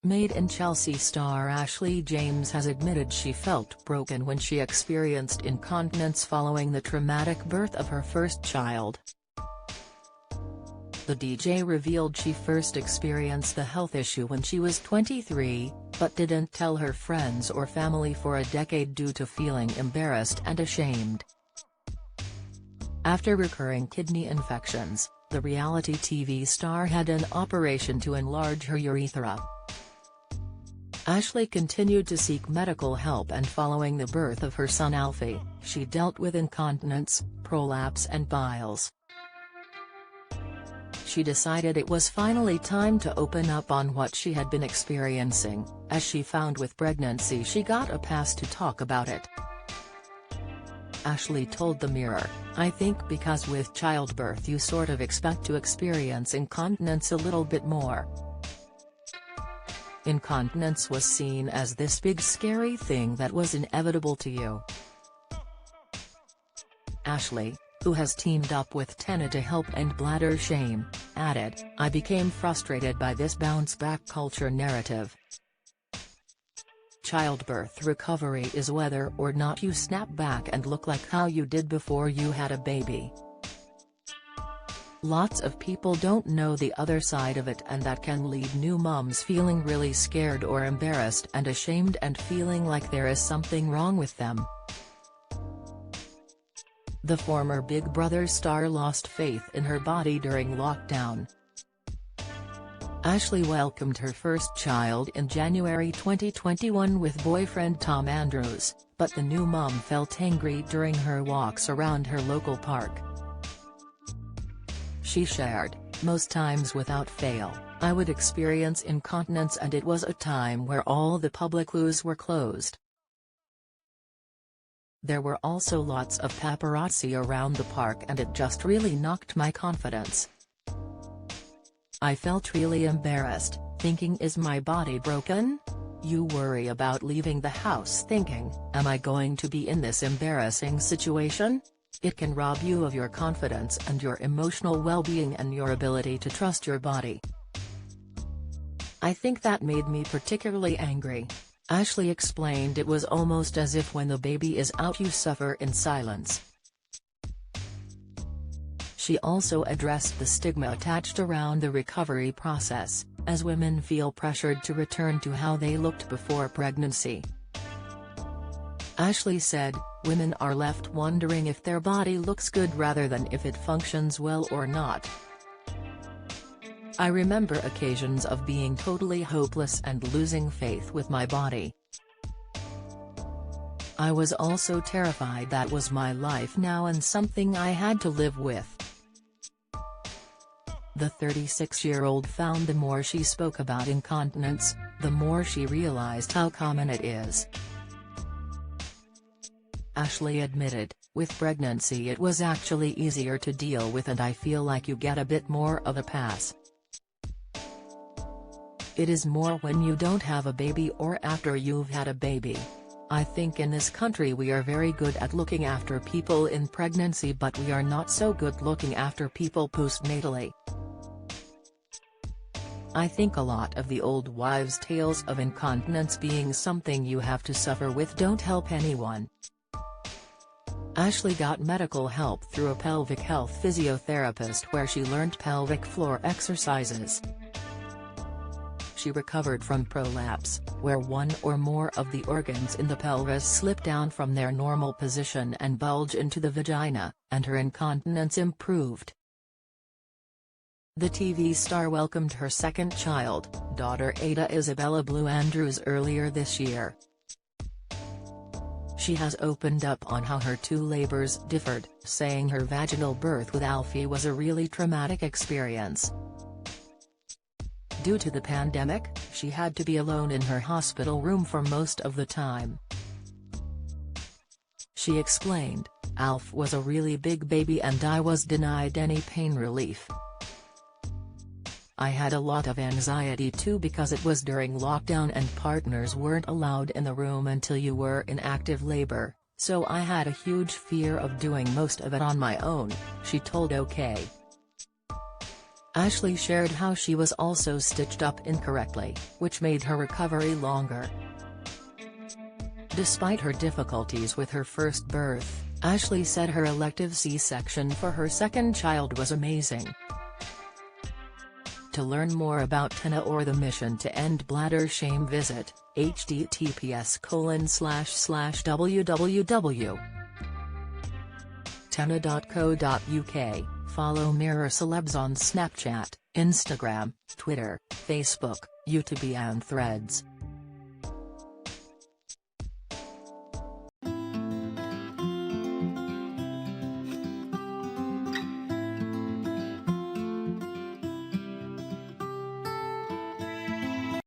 Made in Chelsea star Ashley James has admitted she felt broken when she experienced incontinence following the traumatic birth of her first child. The DJ revealed she first experienced the health issue when she was 23, but didn't tell her friends or family for a decade due to feeling embarrassed and ashamed. After recurring kidney infections, the reality TV star had an operation to enlarge her urethra. Ashley continued to seek medical help, and following the birth of her son Alfie, she dealt with incontinence, prolapse and piles. She decided it was finally time to open up on what she had been experiencing. As she found with pregnancy, she got a pass to talk about it. Ashley told the Mirror, "I think because with childbirth you sort of expect to experience incontinence a little bit more. Incontinence was seen as this big scary thing that was inevitable to you." Ashley, who has teamed up with Tena to help end bladder shame, added, "I became frustrated by this bounce-back culture narrative. Childbirth recovery is whether or not you snap back and look like how you did before you had a baby. Lots of people don't know the other side of it, and that can leave new moms feeling really scared or embarrassed and ashamed and feeling like there is something wrong with them." The former Big Brother star lost faith in her body during lockdown. Ashley welcomed her first child in January 2021 with boyfriend Tom Andrews, but the new mom felt angry during her walks around her local park. She shared, "Most times without fail, I would experience incontinence, and it was a time where all the public loos were closed. There were also lots of paparazzi around the park, and it just really knocked my confidence. I felt really embarrassed, thinking, is my body broken? You worry about leaving the house thinking, am I going to be in this embarrassing situation? It can rob you of your confidence and your emotional well-being and your ability to trust your body. I think that made me particularly angry." Ashley explained it was almost as if when the baby is out you suffer in silence. She also addressed the stigma attached around the recovery process, as women feel pressured to return to how they looked before pregnancy. Ashley said, "Women are left wondering if their body looks good rather than if it functions well or not. I remember occasions of being totally hopeless and losing faith with my body. I was also terrified that was my life now and something I had to live with." The 36-year-old found the more she spoke about incontinence, the more she realized how common it is. Ashley admitted, "With pregnancy it was actually easier to deal with, and I feel like you get a bit more of a pass. It is more when you don't have a baby or after you've had a baby. I think in this country we are very good at looking after people in pregnancy, but we are not so good looking after people postnatally. I think a lot of the old wives' tales of incontinence being something you have to suffer with don't help anyone." Ashley got medical help through a pelvic health physiotherapist where she learned pelvic floor exercises. She recovered from prolapse, where one or more of the organs in the pelvis slip down from their normal position and bulge into the vagina, and her incontinence improved. The TV star welcomed her second child, daughter Ada Isabella Blue Andrews, earlier this year. She has opened up on how her two labors differed, saying her vaginal birth with Alfie was a really traumatic experience. Due to the pandemic, she had to be alone in her hospital room for most of the time. She explained, "Alf was a really big baby and I was denied any pain relief. I had a lot of anxiety too because it was during lockdown and partners weren't allowed in the room until you were in active labor, so I had a huge fear of doing most of it on my own," she told OK! Ashley shared how she was also stitched up incorrectly, which made her recovery longer. Despite her difficulties with her first birth, Ashley said her elective C-section for her second child was amazing. To learn more about Tena or the mission to end bladder shame, visit https://www.tena.co.uk. Follow Mirror Celebs on Snapchat, Instagram, Twitter, Facebook, YouTube and Threads.